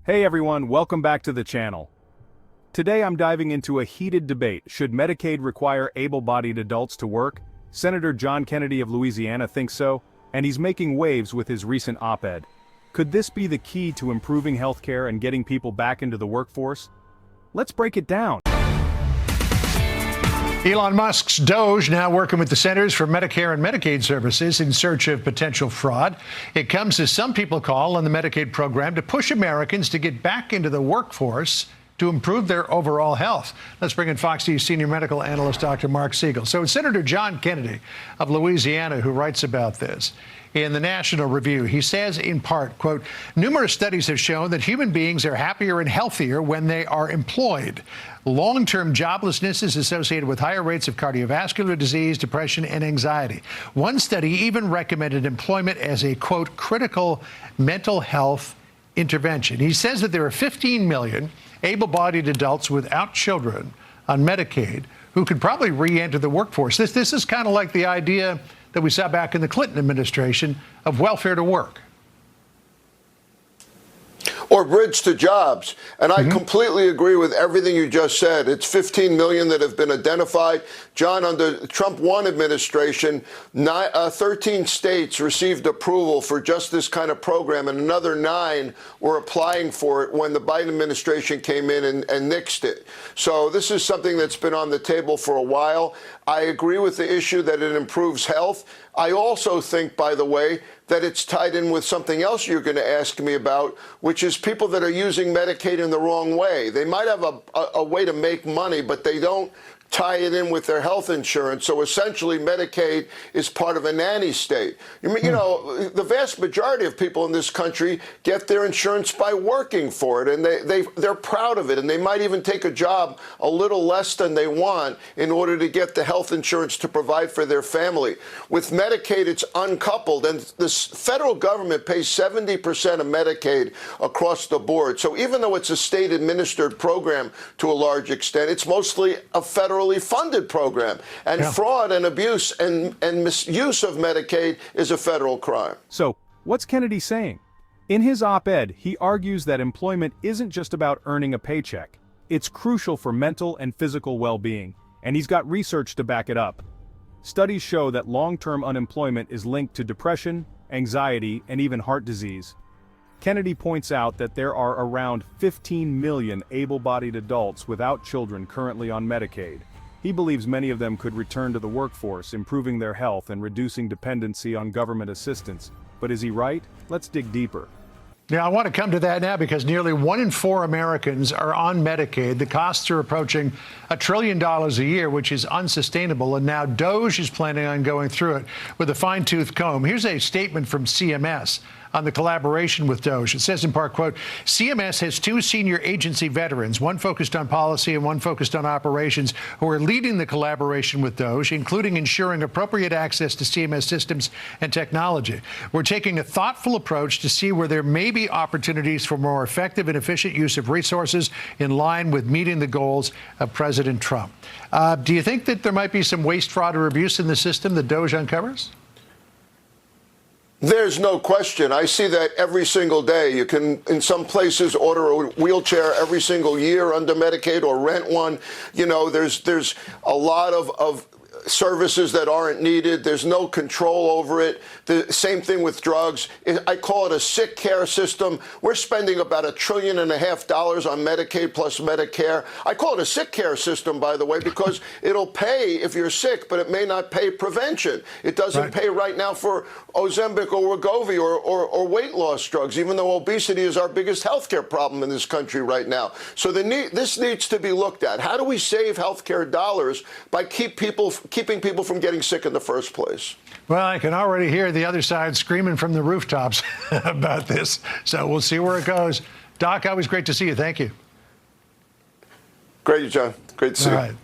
Hey everyone, welcome back to the channel. Today I'm diving into a heated debate. Should Medicaid require able-bodied adults to work? Senator John Kennedy of Louisiana thinks so, and he's making waves with his recent op-ed. Could this be the key to improving healthcare and getting people back into the workforce? Let's break it down. Elon Musk's Doge now working with the Centers for Medicare and Medicaid Services in search of potential fraud. It comes as some people call on the Medicaid program to push Americans to get back into the workforce to improve their overall health. Let's bring in Fox News senior medical analyst Dr. Mark Siegel. So it's Senator John Kennedy of Louisiana who writes about this. In the National Review, he says in part, quote, numerous studies have shown that human beings are happier and healthier when they are employed. Long-term joblessness is associated with higher rates of cardiovascular disease, depression, and anxiety. One study even recommended employment as a, quote, critical mental health intervention. He says that there are 15 million able-bodied adults without children on Medicaid who could probably re-enter the workforce. This is kind of like the idea that we saw back in the Clinton administration of welfare to work. Or bridge to jobs. And I completely agree with everything you just said. It's 15 million that have been identified. John, under the Trump 1 administration, 13 states received approval for just this kind of program, and another 9 were applying for it when the Biden administration came in and nixed it. So this is something that's been on the table for a while. I agree with the issue that it improves health. I also think, by the way, that it's tied in with something else you're going to ask me about, which is people that are using Medicaid in the wrong way. They might have a way to make money, but they don't tie it in with their health insurance. So essentially, Medicaid is part of a nanny state. You know, the vast majority of people in this country get their insurance by working for it, and they're proud of it, and they might even take a job a little less than they want in order to get the health insurance to provide for their family. With Medicaid, it's uncoupled, and the federal government pays 70% of Medicaid across the board. So even though it's a state-administered program to a large extent, it's mostly a federal funded program, and fraud and abuse and misuse of Medicaid is a federal crime. So, what's Kennedy saying? In his op-ed, he argues that employment isn't just about earning a paycheck. It's crucial for mental and physical well-being, and he's got research to back it up. Studies show that long-term unemployment is linked to depression, anxiety, and even heart disease. Kennedy points out that there are around 15 million able-bodied adults without children currently on Medicaid. He believes many of them could return to the workforce, improving their health and reducing dependency on government assistance. But is he right? Let's dig deeper. Now, I want to come to that now because nearly 1 in 4 Americans are on Medicaid. The costs are approaching $1 trillion a year, which is unsustainable. And now Doge is planning on going through it with a fine-tooth comb. Here's a statement from CMS on the collaboration with Doge. It says in part, quote, CMS has 2 senior agency veterans, one focused on policy and one focused on operations, who are leading the collaboration with Doge, including ensuring appropriate access to CMS systems and technology. We're taking a thoughtful approach to see where there may be opportunities for more effective and efficient use of resources in line with meeting the goals of President Trump. Do you think that there might be some waste, fraud, or abuse in the system that Doge uncovers? There's no question. I see that every single day. You can, in some places, order a wheelchair every single year under Medicaid or rent one. You know, there's a lot of services that aren't needed. There's no control over it. The same thing with drugs. I call it a sick care system. We're spending about $1.5 trillion on Medicaid plus Medicare. I call it a sick care system, by the way, because it'll pay if you're sick, but it may not pay prevention. It doesn't pay right now for Ozempic or Wegovy or weight loss drugs, even though obesity is our biggest healthcare problem in this country right now. So this needs to be looked at. How do we save healthcare dollars by keeping people from getting sick in the first place? Well, I can already hear the other side screaming from the rooftops about this. So we'll see where it goes. Doc, always great to see you. Thank you. Great, John. Great to see you.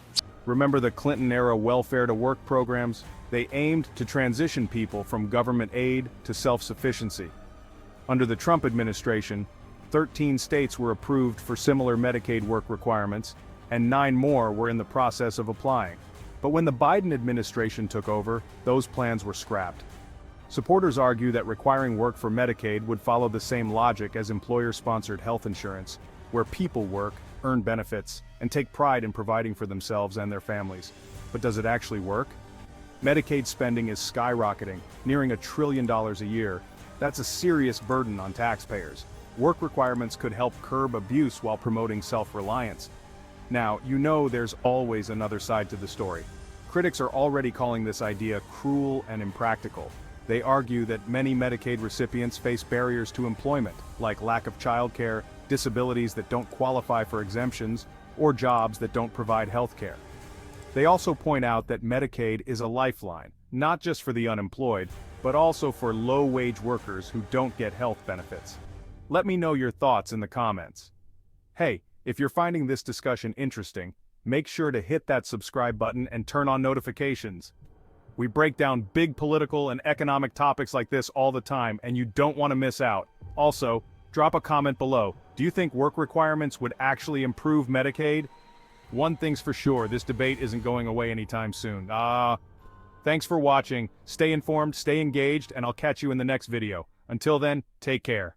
Remember the Clinton-era welfare-to-work programs? They aimed to transition people from government aid to self-sufficiency. Under the Trump administration, 13 states were approved for similar Medicaid work requirements, and 9 more were in the process of applying. But when the Biden administration took over, those plans were scrapped. Supporters argue that requiring work for Medicaid would follow the same logic as employer-sponsored health insurance, where people work, earn benefits, and take pride in providing for themselves and their families. But does it actually work? Medicaid spending is skyrocketing, nearing $1 trillion a year. That's a serious burden on taxpayers. Work requirements could help curb abuse while promoting self-reliance. Now, you know there's always another side to the story. Critics are already calling this idea cruel and impractical. They argue that many Medicaid recipients face barriers to employment, like lack of childcare, disabilities that don't qualify for exemptions, or jobs that don't provide health care. They also point out that Medicaid is a lifeline, not just for the unemployed, but also for low-wage workers who don't get health benefits. Let me know your thoughts in the comments. Hey, if you're finding this discussion interesting, make sure to hit that subscribe button and turn on notifications. We break down big political and economic topics like this all the time, and you don't want to miss out. Also, drop a comment below. Do you think work requirements would actually improve Medicaid? One thing's for sure, this debate isn't going away anytime soon. Thanks for watching. Stay informed, stay engaged, and I'll catch you in the next video. Until then, take care.